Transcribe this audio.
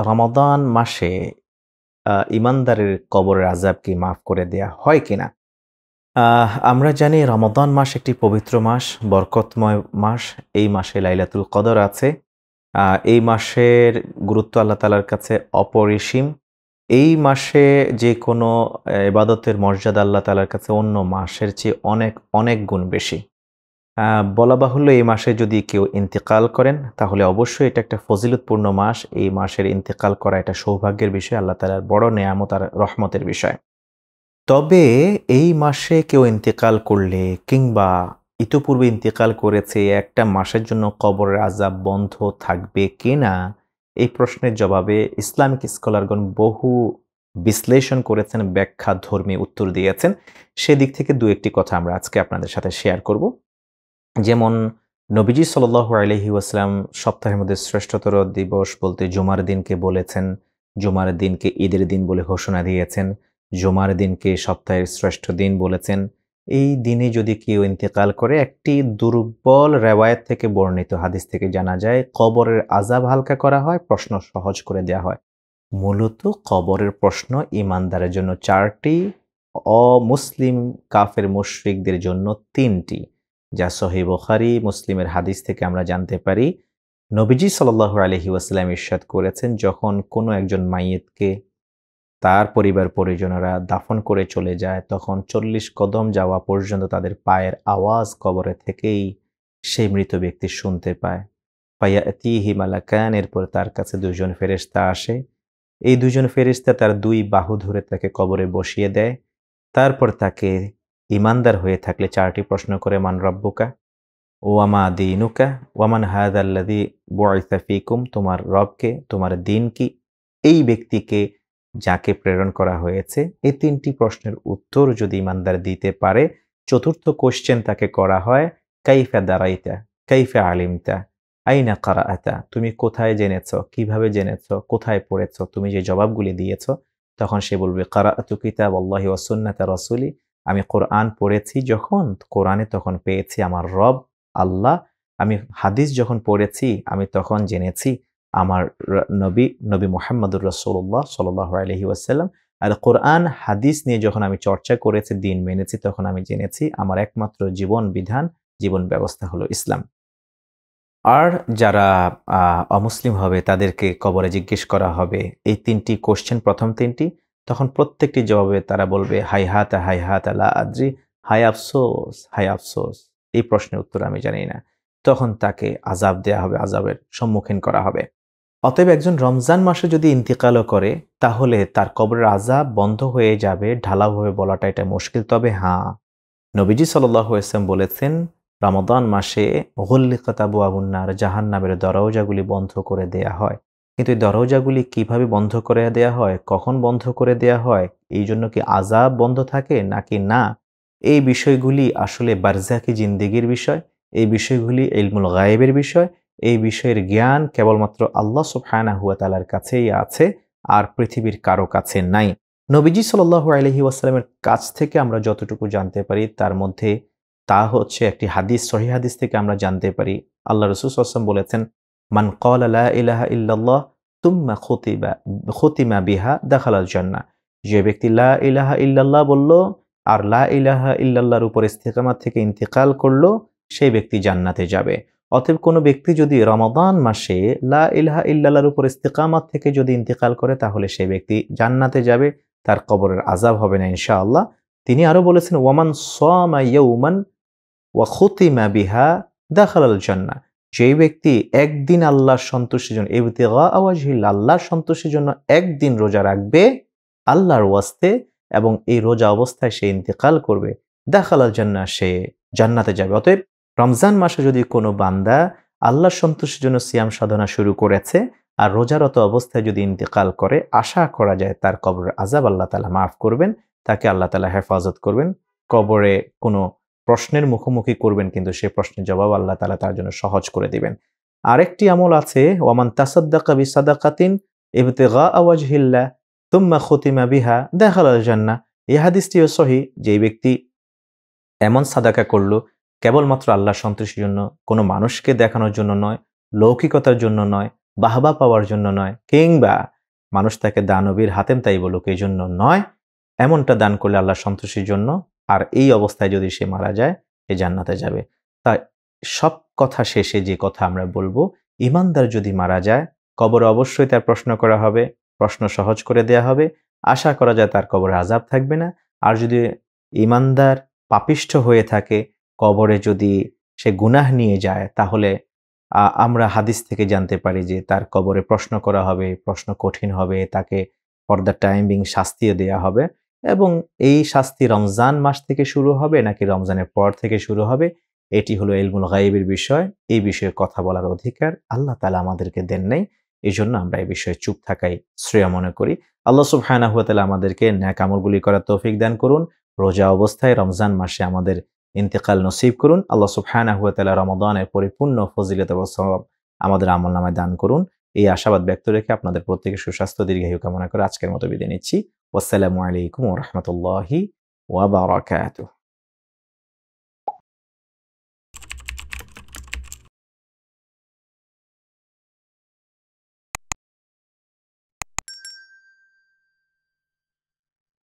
রমাদান মাসে ঈমানদারের কবরের আযাব কি মাফ করে দেয়া হয় কিনা? আমরা জানি রমাদান মাস একটি পবিত্র মাস, বরকতময় মাস। এই মাসে লাইলাতুল কদর আছে। এই মাসের গুরুত্ব আল্লাহ তাআলার কাছে অপরিসীম। এই মাসে যেকোনো ইবাদতের মর্যাদা আল্লাহ তাআলার কাছে অন্য মাসের চেয়ে অনেক, অনেক গুণ বেশি। বলা বাহুল্য এই মাসে যদি কেউ ইন্তেকাল করেন তাহলে অবশ্যই এটা একটা ফজিলতপূর্ণ মাস। এই মাসের ইন্তেকাল করা এটা সৌভাগ্যের বিষয়, আল্লাহ তাআলার বড় নেয়ামত আর রহমতের বিষয়। তবে এই মাসে কেউ ইন্তেকাল করলে কিংবা ইতপূর্বে ইন্তেকাল করেছে একটা মাসের জন্য কবরের আযাব বন্ধ থাকবে কিনা? এই প্রশ্নের জবাবে ইসলামিক স্কলারগণ বহু বিশ্লেষণ করেছেন, ব্যাখ্যাধর্মী উত্তর দিয়েছেন। সেদিক থেকে ২-১টি কথা আমরা আজকে আপনাদের সাথে শেয়ার করব। যেমন নবীজি সাল্লাল্লাহু আলাইহি ওয়াসাল্লাম সপ্তাহের মধ্যে শ্রেষ্ঠতর দিবস বলতে জুমার দিনকে বলেছেন। জুমার দিনকে ঈদের দিন বলে ঘোষণা দিয়েছেন। জুমার দিনকে সপ্তাহের শ্রেষ্ঠ দিন বলেছেন। এই দিনে যদি কেউ ইন্তেকাল করে একটি দুর্বল রেওয়ায়েত থেকে বর্ণিত হাদিস থেকে জানা যায় কবরের আযাব হালকা করা হয়, প্রশ্ন সহজ করে দেয়া হয়। মূলত কবরের প্রশ্ন ঈমানদারের জন্য ৪টি, অমুসলিম কাফের মুশরিকদের জন্য ৩টি। যা সহিহ বুখারী, মুসলিমের হাদিস থেকে আমরা জানতে পারি। নবীজি সাল্লাল্লাহু আলাইহি ওয়াসাল্লাম ইরশাদ করেছেন, যখন কোনো একজন মাইয়িতকে তার পরিবার-পরিজনেরা দাফন করে চলে যায়, তখন ৪০ কদম যাওয়া পর্যন্ত তাদের পায়ের আওয়াজ কবরে থেকেই সেই মৃত ব্যক্তি শুনতে পায়। ফায়াতিহি মালাকান, এরপর তার কাছে ২ জন ফেরেশতা আসে। এই ২ জন ফেরেশতা তার ২ বাহু ধরে তাকে কবরে বসিয়ে দেয়। তারপর তাকে ঈমানদার হয়ে থাকলে ৪টি প্রশ্ন করে, মান রব্বুকা? ওয়ামা দীনুকা? ওয়ামান হাযাল্লাযী বুইসা ফীকুম? তোমার রব কে? তোমার দিন কি? এই ব্যক্তিকে যাকে প্রেরণ করা হয়েছে। এই ৩টি প্রশ্নের উত্তর যদি ঈমানদার দিতে পারে, ৪র্থ কোয়েশ্চেন তাকে করা হয়, কাইফা দারাইতা? কাইফা আলিমতা? আইনা কারাআতা? তুমি কোথায় জেনেছ? কিভাবে জেনেছ? কোথায় পড়েছ? তুমি যে জবাবগুলি দিয়েছ। তখন সে বলবে, কারাআতু কিতাবাল্লাহি ওয়া সুন্নাতা রাসূলি। আমি কোরআন পড়েছি যখন, কোরআনে তখন পেয়েছি আমার রব আল্লাহ। আমি হাদিস যখন পড়েছি আমি তখন জেনেছি আমার নবী মুহাম্মদুর রাসূলুল্লাহ সাল্লাল্লাহু আলাইহি ওয়াসাল্লাম। আর কোরআন হাদিস নিয়ে যখন আমি চর্চা করেছি, দিন মেনেছি, তখন আমি জেনেছি আমার একমাত্র জীবন বিধান, জীবন ব্যবস্থা হলো ইসলাম। আর যারা অমুসলিম হবে তাদেরকে কবরে জিজ্ঞেস করা হবে এই ৩টি কোয়েশ্চেন, প্রথম ৩টি। তখন প্রত্যেকটি জবাবে তারা বলবে, হাইহাতা লা আদরি, হায় আফসোস, হায় আফসোস। এই প্রশ্নের উত্তর আমি জানি না। তখন তাকে আযাব দেয়া হবে, আযাবের সম্মুখীন করা হবে। অতএব একজন রমজান মাসে যদি ইন্তেকালও করে তাহলে তার কবরের আযাব বন্ধ হয়ে যাবে, ঢালাওভাবে বলাটা এটা মুশকিল। তবে হ্যাঁ, নবীজি সাল্লাল্লাহু আলাইহি ওয়াসাল্লাম বলেছেন, রমাদান মাসে গুল্লিকাত আবওয়াবুন নার, জাহান্নামের দরওজাগুলি বন্ধ করে দেয়া হয়। কিন্তু এই দরওজাগুলি কিভাবে বন্ধ করে দেয়া হয়, কখন বন্ধ করে দেয়া হয়, এই জন্য কি আযাব বন্ধ থাকে নাকি না, এই বিষয়গুলি আসলে বারজাকি জিন্দেগির বিষয়। এই বিষয়গুলি ইলমুল গায়েবের বিষয়। এই বিষয়ের জ্ঞান কেবলমাত্র আল্লাহ সুবহানাহু ওয়া তাআলার কাছেই আছে, আর পৃথিবীর কারো কাছে নাই। নবীজি সাল্লাল্লাহু আলাইহি ওয়াসাল্লামের কাছ থেকে আমরা যতটুকু জানতে পারি তার মধ্যে তা হচ্ছে একটি হাদিস, সহিহ হাদিস থেকে আমরা জানতে পারি আল্লাহ রাসূল সাল্লাল্লাহু আলাইহি ওয়াসাল্লাম বলেছেন, মান ক্বালা লা ইলাহা ইল্লাল্লাহ তুম্মা খুতিমা বিহা দাখালাল জান্নাহ। যে ব্যক্তি লা ইলাহা ইল্লাল্লাহ বলল আর লা ইলাহা ইল্লাল্লাহর উপর ইস্তেকামাত থেকে ইন্তেকাল করলো, সেই ব্যক্তি জান্নাতে যাবে। অতএব কোনো ব্যক্তি যদি রমাদান মাসে লা ইলাহা ইল্লাল্লাহর উপর ইস্তেকামাত থেকে যদি ইন্তেকাল করে তাহলে সেই ব্যক্তি জান্নাতে যাবে, তার কবরের আযাব হবে না ইনশাআল্লাহ। তিনি আরো বলেছেন, ওয়ামান সামা ইয়াওমান ওয়া খুতিমা বিহা দাখালাল জান্নাহ। যেই ব্যক্তি একদিন আল্লাহর সন্তুষ্টির জন্য, ইবতিগা ওয়াজহিল্লাহ, আল্লাহর সন্তুষ্টির জন্য একদিন রোজা রাখবে আল্লাহর ওয়াস্তে, এবং এই রোজা অবস্থায় সে ইন্তেকাল করবে, দাখালাল জান্নাহ, সে জান্নাতে যাবে। অতএব রমজান মাসে যদি কোনো বান্দা আল্লাহর সন্তুষ্টির জন্য সিয়াম সাধনা শুরু করেছে আর রোজারত অবস্থায় যদি ইন্তেকাল করে, আশা করা যায় তার কবরের আযাব আল্লাহ তাআলা মাফ করবেন, তাকে আল্লাহ তাআলা হেফাজত করবেন, কবরে কোনো প্রশ্নের মুখোমুখি করবেন কিন্তু সে প্রশ্নের জবাব আল্লাহ তাআলা তার জন্য সহজ করে দিবেন। আরেকটি আমল আছে, ওয়ামান তাসাদ্দাকা বিসাদাকাতিন ইবতিগা ওয়াজহিল্লাহ তুম্মা খুতিমা বিহা দাখালাল জান্নাহ। এই হাদিসটিও সহিহ। যেই ব্যক্তি এমন সাদাকা করল কেবলমাত্র আল্লাহর সন্তুষ্টির জন্য, কোনো মানুষকে দেখানোর জন্য নয়, লৌকিকতার জন্য নয়, বাহবা পাওয়ার জন্য নয়, কিংবা মানুষ তাকে দানবীর হাতেম তাই বলুক এই জন্য নয়। এমনটা দান করলে আল্লাহ সন্তুষ্টির জন্য, আর এই অবস্থায় যদি সে মারা যায় সে জান্নাতে যাবে। তাই সব কথা শেষে যে কথা আমরা বলবো, ইমানদার যদি মারা যায় কবরে অবশ্যই তার প্রশ্ন করা হবে, প্রশ্ন সহজ করে দেয়া হবে, আশা করা যায় তার কবরে আযাব থাকবে না। আর যদি ইমানদার পাপিষ্ঠ হয়ে থাকে, কবরে যদি সে গুনাহ নিয়ে যায়, তাহলে আমরা হাদিস থেকে জানতে পারি যে তার কবরে প্রশ্ন করা হবে, প্রশ্ন কঠিন হবে, তাকে ফর দ্য টাইম বিং শাস্তিও দেয়া হবে। এবং এই শাস্তি রমজান মাস থেকে শুরু হবে নাকি রমজানের পর থেকে শুরু হবে, এটি হলো ইলমুল গায়বের বিষয়। এই বিষয়ে কথা বলার অধিকার আল্লাহ তাআলা আমাদেরকে দেন নাই। এজন্য আমরা এই বিষয়ে চুপ থাকাই শ্রেয় মনে করি। আল্লাহ সুবহানাহু ওয়া তাআলা আমাদেরকে নেক আমলগুলি করার তৌফিক দান করুন। রোজা অবস্থায় রমজান মাসে আমাদের ইন্তেকাল নসিব করুন। আল্লাহ সুবহানাহু ওয়া তাআলা রমাদানের পরিপূর্ণ ফজিলত ও সওয়াব আমাদের আমলনামায় দান করুন। এই আশাবাদ ব্যক্ত রেখে আপনাদের প্রত্যেকের সুস্বাস্থ্য দীর্ঘায়ু কামনা করে আজকের মতো বিদায় নিচ্ছি। ওয়াসসালামু আলাইকুম ওয়া রাহমাতুল্লাহি ওয়া বারাকাতুহু।